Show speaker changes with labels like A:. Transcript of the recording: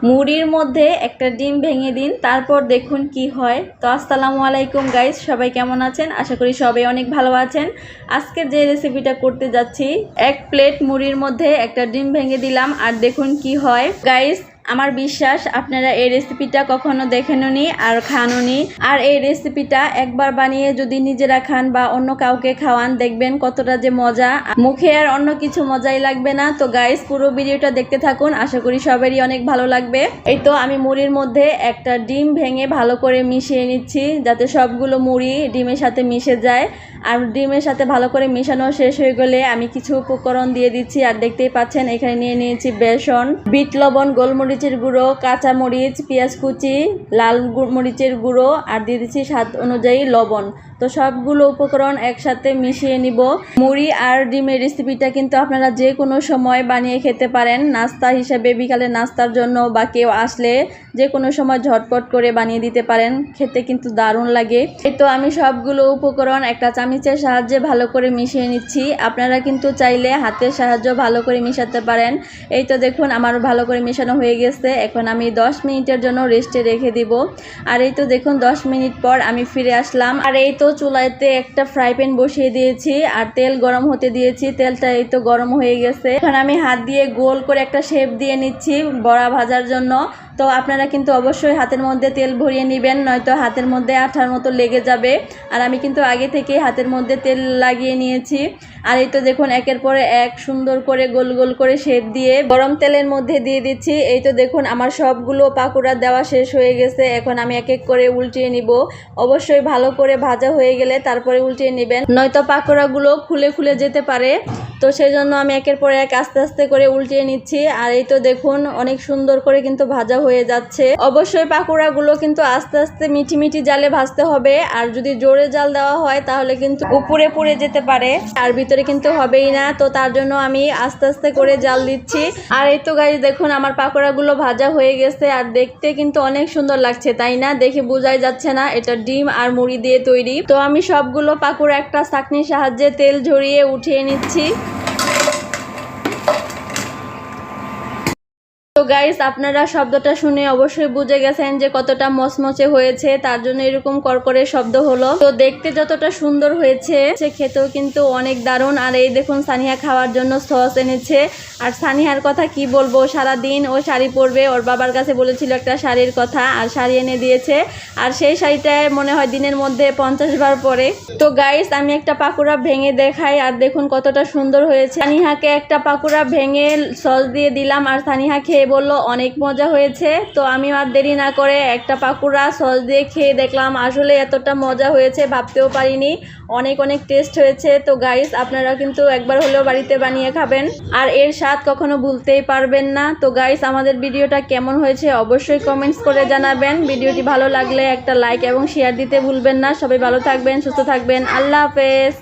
A: মুড়ির মধ্যে একটা ডিম ভেঙে দিন, তারপর দেখুন কি হয়। তো আসসালামু আলাইকুম গাইস, সবাই কেমন আছেন? আশা করি সবাই অনেক ভালো আছেন। আজকের যে রেসিপিটা করতে যাচ্ছি, এক প্লেট মুড়ির মধ্যে একটা ডিম ভেঙে দিলাম আর দেখুন কি হয়। গাইস, আমার বিশ্বাস আপনারা এই রেসিপিটা কখনো দেখেননি আর খাননি। আর এই রেসিপিটা একবার বানিয়ে যদি নিজেরা খান বা অন্য কাউকে খাওয়ান, দেখবেন কতটা যে মজা, মুখে আর অন্য কিছু মজাই লাগবে না। তো গাইস, পুরো ভিডিওটা দেখতে থাকুন, আশা করি সবারই অনেক ভালো লাগবে। এই তো আমি মুড়ির মধ্যে একটা ডিম ভেঙে ভালো করে মিশিয়ে নিচ্ছি, যাতে সবগুলো মুড়ি ডিমের সাথে মিশে যায়। আর ডিমের সাথে ভালো করে মেশানো শেষ হয়ে গেলে আমি কিছু উপকরণ দিয়ে দিচ্ছি। আর দেখতেই পাচ্ছেন এখানে নিয়ে নিয়েছি বেসন, বিট লবণ, গোলমরিচের গুঁড়ো, কাঁচা মরিচ, পেঁয়াজ কুচি, লাল মরিচের গুঁড়ো আর দিয়ে দিচ্ছি স্বাদ অনুযায়ী লবণ। তো সবগুলো উপকরণ একসাথে মিশিয়ে নিব। মুড়ি আর ডিমের রেসিপিটা কিন্তু আপনারা যে কোনো সময় বানিয়ে খেতে পারেন, নাস্তা হিসেবে, বিকালে নাস্তার জন্য বা কেউ আসলে যে কোনো সময় ঝটপট করে বানিয়ে দিতে পারেন। খেতে কিন্তু দারুণ লাগে। এই তো আমি সবগুলো উপকরণ একটা চামচের সাহায্যে ভালো করে মিশিয়ে নিচ্ছি। আপনারা কিন্তু চাইলে হাতের সাহায্যে ভালো করে মিশাতে পারেন। এই তো দেখুন আমার ভালো করে মেশানো হয়ে গেছে। এখন আমি 10 মিনিটের জন্য রেস্টে রেখে দিব। আর এই তো দেখুন 10 মিনিট পর আমি ফিরে আসলাম। আর এই তো চুলাতে একটা ফ্রাই প্যান বসিয়ে দিয়েছি আর তেল গরম হতে দিয়েছি। তেলটা এই তো গরম হয়ে গেছে। এখন আমি হাত দিয়ে গোল করে একটা শেপ দিয়ে নিচ্ছি বড়া ভাজার জন্য। তো আপনারা কিন্তু অবশ্যই হাতের মধ্যে তেল ভরিয়ে নেবেন, নয়তো হাতের মধ্যে আঠার মতো লেগে যাবে। আর আমি কিন্তু আগে থেকে হাতের মধ্যে তেল লাগিয়ে নিয়েছি। আর এই তো দেখুন একের পরে এক সুন্দর করে গোল গোল করে শেপ দিয়ে গরম তেলের মধ্যে দিয়ে দিচ্ছি। এই তো দেখুন আমার সবগুলো পাকোড়া দেওয়া শেষ হয়ে গেছে। এখন আমি এক এক করে উল্টিয়ে নিব। অবশ্যই ভালো করে ভাজা হয়ে গেলে তারপরে উল্টিয়ে নেবেন, নয়তো পাকোড়াগুলো খুলে খুলে যেতে পারে। তো সেই জন্য আমি একের পরে এক আস্তে আস্তে করে উল্টিয়ে নিচ্ছি। আর এই তো দেখুন অনেক সুন্দর করে কিন্তু ভাজা হয়ে যাচ্ছে। অবশ্যই পাকোড়াগুলো কিন্তু আস্তে আস্তে মিঠি মিঠি জালে ভাজতে হবে। আর যদি জোরে জাল দেওয়া হয় তাহলে কিন্তু উপরে পুড়ে যেতে পারে, আর ভিতরে কিন্তু হবেই না। তো তার জন্য আমি আস্তে আস্তে করে জাল দিচ্ছি। আর এই তো গাইস দেখুন আমার পাকোড়াগুলো ভাজা হয়ে গেছে। আর দেখতে কিন্তু অনেক সুন্দর লাগছে, তাই না? দেখে বোঝাই যাচ্ছে না এটা ডিম আর মুড়ি দিয়ে তৈরি। তো আমি সবগুলো পাকোড়া একটা ছাঁকনির সাহায্যে তেল ঝরিয়ে উঠিয়ে নিচ্ছি। তো গাইস, আপনারা শব্দটা শুনে অবশ্যই বুঝে গেছেন যে কতটা মচমচে হয়েছে, তার জন্য এরকম করকরে শব্দ হলো। তো দেখতে যতটা সুন্দর হয়েছে, সে খেতেও কিন্তু অনেক দারুণ। আর এই দেখুন সানিয়া খাওয়ার জন্য সস এনেছে। আর সানিয়ার কথা কি বলবো, সারাদিন ও শাড়ি পরবে। ওর বাবার কাছে বলেছিল একটা শাড়ির কথা, আর শাড়ি এনে দিয়েছে। আর সেই শাড়িটায় মনে হয় দিনের মধ্যে 50 বার পরে। তো গাইস, আমি একটা পাকোড়া ভেঙে দেখাই। আর দেখুন কতটা সুন্দর হয়েছে। সানিহাকে একটা পাকোড়া ভেঙে সস দিয়ে দিলাম, আর সানিহা খেয়ে বললো অনেক মজা হয়েছে। তো আমি আর দেরি না করে একটা পাকোড়া সস দিয়ে খেয়ে দেখলাম, আসলে এতটা মজা হয়েছে ভাবতেও পারিনি। অনেক অনেক টেস্ট হয়েছে। তো গাইস, আপনারা কিন্তু একবার হলেও বাড়িতে বানিয়ে খাবেন, আর এর স্বাদ কখনো ভুলতেই পারবেন না। তো গাইস, আমাদের ভিডিওটা কেমন হয়েছে অবশ্যই কমেন্টস করে জানাবেন। ভিডিওটি ভালো লাগলে একটা লাইক এবং শেয়ার দিতে ভুলবেন না। সবাই ভালো থাকবেন, সুস্থ থাকবেন। আল্লাহ হাফেজ।